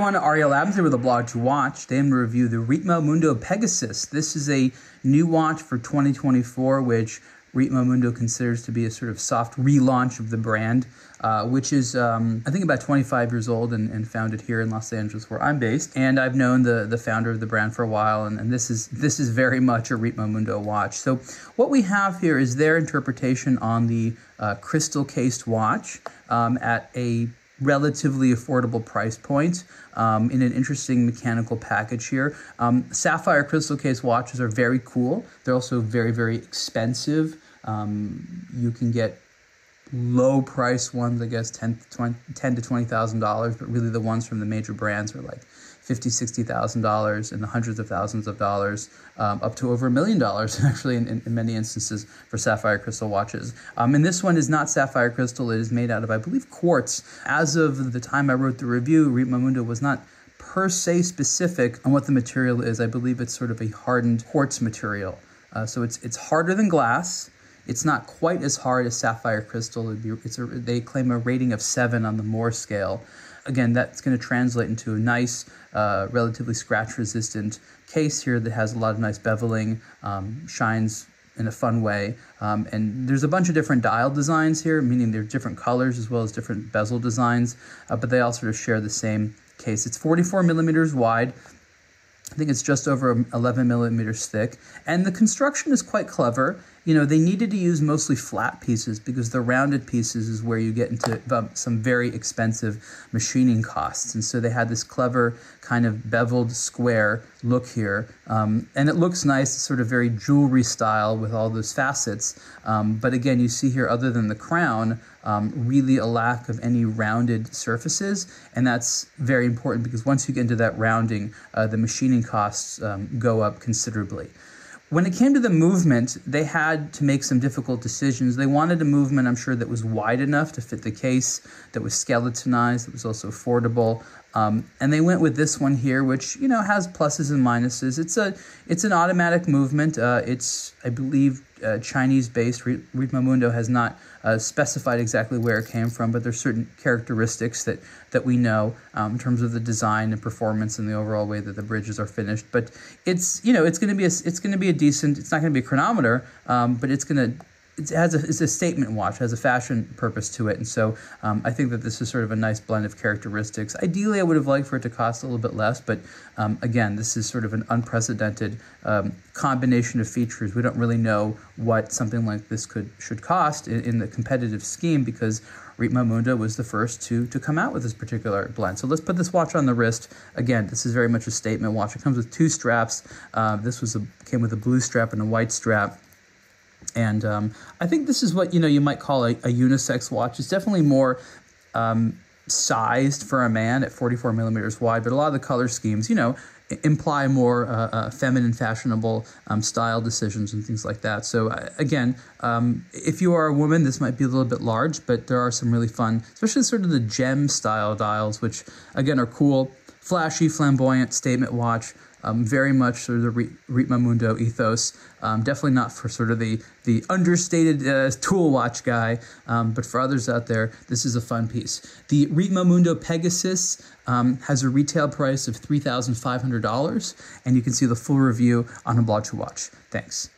everyone, Ariel Adams here with a blog to watch. Today I'm going to review the Ritmo Mundo Pegasus. This is a new watch for 2024, which Ritmo Mundo considers to be a sort of soft relaunch of the brand, which is, I think, about 25 years old and founded here in Los Angeles, where I'm based. And I've known the founder of the brand for a while, and this is very much a Ritmo Mundo watch. So what we have here is their interpretation on the crystal-cased watch at a relatively affordable price point in an interesting mechanical package here. Sapphire crystal case watches are very cool. They're also very, very expensive. You can get low price ones, I guess, $10,000 to $20,000, but really the ones from the major brands are like $50,000, $60,000 and the hundreds of thousands of dollars, up to over $1 million actually in many instances for sapphire crystal watches. And this one is not sapphire crystal. It is made out of, I believe, quartz. As of the time I wrote the review, Ritmo Mundo was not per se specific on what the material is. I believe it's sort of a hardened quartz material. So it's harder than glass. It's not quite as hard as sapphire crystal. They claim a rating of 7 on the Moore scale. Again, that's going to translate into a nice, relatively scratch-resistant case here that has a lot of nice beveling, shines in a fun way. And there's a bunch of different dial designs here, meaning they're different colors as well as different bezel designs, but they all sort of share the same case. It's 44 millimeters wide. I think it's just over 11 millimeters thick, and the construction is quite clever. You know, they needed to use mostly flat pieces because the rounded pieces is where you get into some very expensive machining costs. And so they had this clever kind of beveled square look here, and it looks nice. It's sort of very jewelry style with all those facets. But again, you see here, other than the crown, really a lack of any rounded surfaces, and that's very important because once you get into that rounding, the machining costs go up considerably. When it came to the movement, they had to make some difficult decisions. They wanted a movement, I'm sure, that was wide enough to fit the case, that was skeletonized, that was also affordable. And they went with this one here, which, you know, has pluses and minuses. It's an automatic movement. It's, I believe, Chinese-based. Ritmo Mundo has not specified exactly where it came from, but there's certain characteristics that we know in terms of the design and performance and the overall way that the bridges are finished. But it's, you know, it's going to be a decent. It's not going to be a chronometer, but it's a statement watch. It has a fashion purpose to it, and so I think that this is sort of a nice blend of characteristics. Ideally, I would have liked for it to cost a little bit less, but again, this is sort of an unprecedented combination of features. We don't really know what something like this should cost in the competitive scheme because Ritmo Mundo was the first to come out with this particular blend. So let's put this watch on the wrist. Again, this is very much a statement watch. It comes with 2 straps. This came with a blue strap and a white strap. And I think this is what, you know, you might call a unisex watch. It's definitely more sized for a man at 44 millimeters wide, but a lot of the color schemes, you know, imply more feminine, fashionable style decisions and things like that. So again, if you are a woman, this might be a little bit large, but there are some really fun, especially sort of the gem style dials, which again are cool, flashy, flamboyant statement watch. Very much sort of the Ritmo Mundo ethos. Definitely not for sort of the understated tool watch guy, but for others out there, this is a fun piece. The Ritmo Mundo Pegasus has a retail price of $3,500, and you can see the full review on a blog to watch. Thanks.